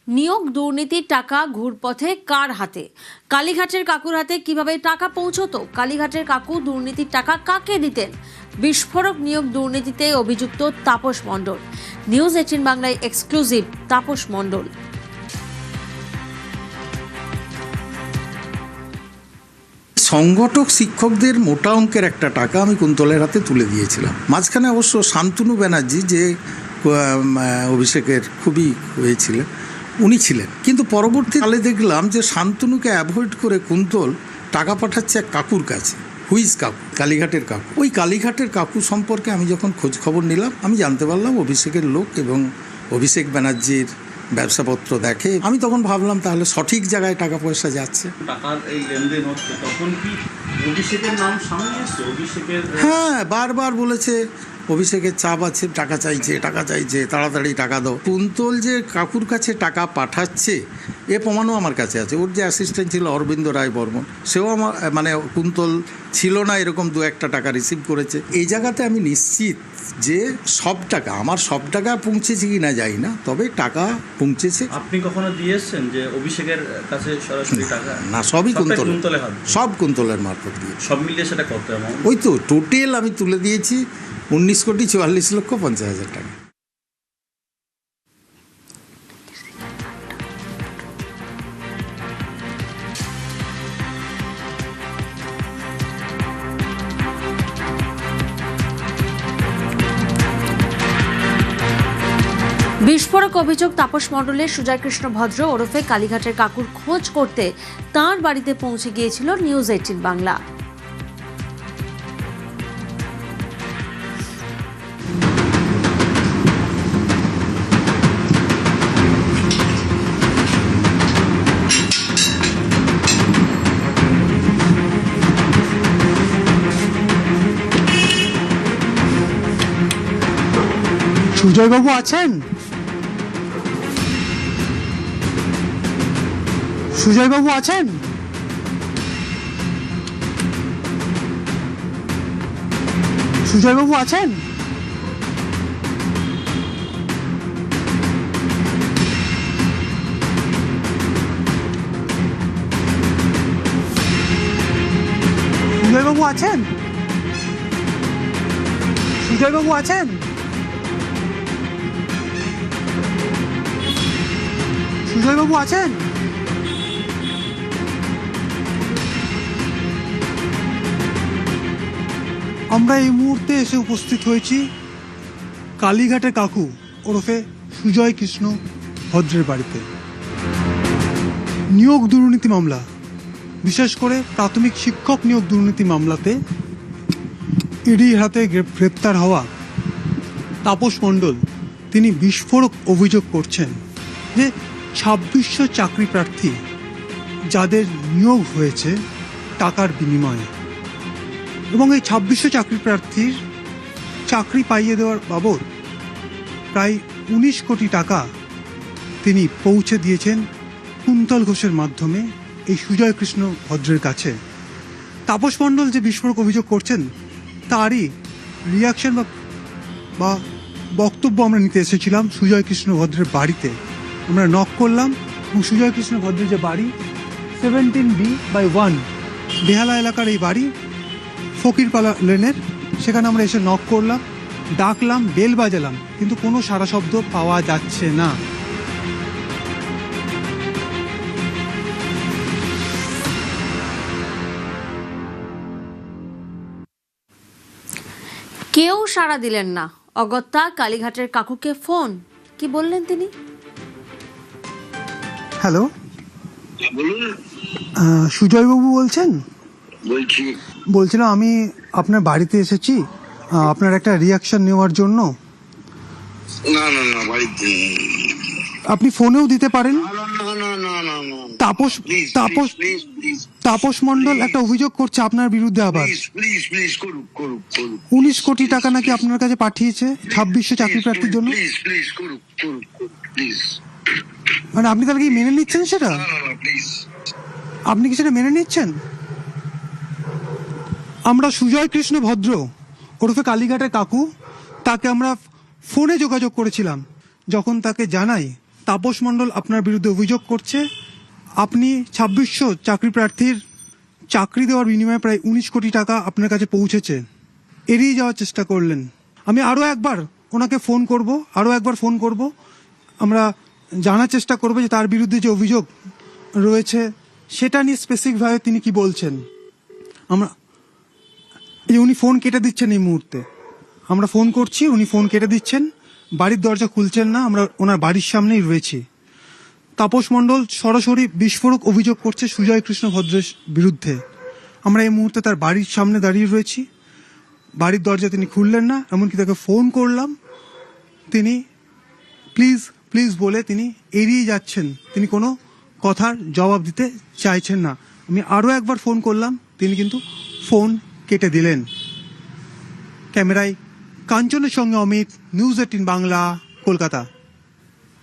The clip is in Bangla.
নিয়োগ দুর্নীতির টাকা ঘুরপথে কার হাতে? কালীঘাটের কাকুর হাতে কিভাবে টাকা পৌঁছতো? কালীঘাটের কাকু দুর্নীতির টাকা কাকে দিতেন? বিস্ফোরক নিয়োগ দুর্নীতিতে অভিযুক্ত তাপস মণ্ডল। নিউজ 18 বাংলায় এক্সক্লুসিভ তাপস মণ্ডল। সংগঠক শিক্ষকদের মোটা অঙ্কের একটা টাকা আমি কুন্তলের হাতে তুলে দিয়েছিলাম। মাঝখানে অবশ্য শান্তনু ব্যানার্জি, যে অভিষেকের খুবই হয়েছিলেন, উনি ছিলেন। কিন্তু পরবর্তীকালে দেখলাম যে শান্তনুকে অ্যাভয়েড করে কুন্তল টাকা পাঠাচ্ছে এক কাকুর কাছে। হুইজ কাকু, কালীঘাটের কাকু। ওই কালীঘাটের কাকু সম্পর্কে আমি যখন খোঁজ খবর নিলাম, আমি জানতে পারলাম অভিষেকের লোক এবং অভিষেক ব্যানার্জির ব্যবসাপত্র দেখে। আমি তখন ভাবলাম তাহলে সঠিক জায়গায় টাকা পয়সা যাচ্ছে। টাকার এই লেনদেন হচ্ছে, তখন কি অভিষেকের নাম সামনে এসছে? অভিষেকের হ্যাঁ, বারবার বলেছে অভিষেকের চাপ আছে, টাকা চাইছে, তাড়াতাড়ি টাকা দাও। কুন্তল যে কাকুর কাছে টাকা পাঠাচ্ছে এ প্রমাণও আমার কাছে আছে। ওর যে অ্যাসিস্ট্যান্ট ছিল অরবিন্দ রায় বর্মন, সেও আমার কুন্তল ছিল না এরকম দু একটা টাকা রিসিভ করেছে। এই জায়গাতে আমি নিশ্চিত যে আমার সব টাকা পৌঁছেছে কি না জানি না, তবে টাকা পৌঁছেছে। আপনি কখনো দিয়ে এসছেন যে অভিষেকের কাছে সরাসরি টাকা? না, সবই কুন্তলের হাত, সব কুন্তলের মারফত দিয়ে। সব মিলিয়ে সেটা কত অ্যামাউন্ট? ওই তো টোটাল আমি তুলে দিয়েছি 19,44,50,000 টাকা। বিস্ফোরক অভিযোগ তাপস মণ্ডলের সুজয় কৃষ্ণ ভদ্র ওরফে কালীঘাটের কাকুর খোঁজ করতে তাঁর বাড়িতে পৌঁছে গিয়েছিল নিউজ 18 বাংলা। সুজয়বাবু আছেন? সুজয়বাবু আছেন? সুজয়বাবু আছেন? সুজয়বাবু আছেন? সুজয়বাবু আছেন? সুজয়বাবু আছেন? আমরা এই মুহূর্তে এসে উপস্থিত হয়েছি কালীঘাটের কাকু ওরফে সুজয় কৃষ্ণ ভদ্রের বাড়িতে। নিয়োগ দুর্নীতি মামলা, বিশেষ করে প্রাথমিক শিক্ষক নিয়োগ দুর্নীতি মামলাতে ইডির হাতে গ্রেপ্তার হওয়া তাপস মণ্ডল, তিনি বিস্ফোরক অভিযোগ করছেন যে 2600 চাকরি প্রার্থী যাদের নিয়োগ হয়েছে টাকার বিনিময়ে, এবং এই 2600 চাকরি প্রার্থীর চাকরি পাইয়ে দেওয়ার বাবদ প্রায় 19 কোটি টাকা তিনি পৌঁছে দিয়েছেন কুন্তল ঘোষের মাধ্যমে এই সুজয় কৃষ্ণ ভদ্রের কাছে। তাপস মণ্ডল যে বিস্ফোরক অভিযোগ করছেন তারই রিয়াকশন বা বক্তব্য আমরা নিতে এসেছিলাম সুজয় কৃষ্ণ ভদ্রের বাড়িতে। আমরা নক করলাম এবং সুজয় কৃষ্ণ ভদ্রের যে বাড়ি 17B/1 বেহালা এলাকার এই বাড়ি, ফকিরপালা লেনের, সেখানে আমরা এসে নক করলাম, ডাকলাম, বেল বাজালাম, কিন্তু কোনো সাড়া শব্দ পাওয়া যাচ্ছে না। কেউ সাড়া দিলেন না। অগত্যা কালীঘাটের কাকুকে ফোন। কি বললেন তিনি? হ্যালো, বলুন। সুজয়বাবু বলছেন? বলছিলাম আমি আপনার বাড়িতে এসেছি আপনার একটা রিয়াকশন নেওয়ার জন্য। না না না, বাড়িতে আপনি ফোনেও দিতে পারেন। তাপস মণ্ডল একটা অভিযোগ করছে আপনার বিরুদ্ধে আবার। 19 কোটি টাকা নাকি আপনার কাছে পাঠিয়েছে 2600 চাকরি প্রার্থীর জন্য। মানে আপনি তাহলে কি মেনে নিচ্ছেন সেটা? আপনি কি সেটা মেনে নিচ্ছেন? আমরা সুজয় কৃষ্ণ ভদ্র ওরফে কালীঘাটের কাকু, তাকে আমরা ফোনে যোগাযোগ করেছিলাম। যখন তাকে জানাই তাপস মণ্ডল আপনার বিরুদ্ধে অভিযোগ করছে আপনি 2600 চাকরি প্রার্থীর চাকরি দেওয়ার বিনিময়ে প্রায় 19 কোটি টাকা আপনার কাছে পৌঁছেছে, এড়িয়ে যাওয়ার চেষ্টা করলেন। আমি আরও একবার ওনাকে ফোন করব, আমরা জানার চেষ্টা করব যে তার বিরুদ্ধে যে অভিযোগ রয়েছে সেটা নিয়ে স্পেসিফিকভাবে তিনি কি বলছেন। আমরা এই উনি ফোন কেটে দিচ্ছেন এই মুহূর্তে, আমরা ফোন করছি, উনি ফোন কেটে দিচ্ছেন, বাড়ির দরজা খুলছেন না, আমরা ওনার বাড়ির সামনেই রয়েছি। তাপস মণ্ডল সরাসরি বিস্ফোরক অভিযোগ করছে সুজয় কৃষ্ণ ভদ্রের বিরুদ্ধে। আমরা এই মুহূর্তে তার বাড়ির সামনে দাঁড়িয়ে রয়েছি, বাড়ির দরজা তিনি খুললেন না, এমনকি তাকে ফোন করলাম, তিনি প্লিজ বলে তিনি এড়িয়ে যাচ্ছেন, তিনি কোনো কথার জবাব দিতে চাইছেন না। আমি আরও একবার ফোন করলাম, তিনি কিন্তু ফোন কেটে দিলেন। ক্যামেরায় কাঞ্চনের সঙ্গে অমিত, নিউজ 18 বাংলা, কলকাতা।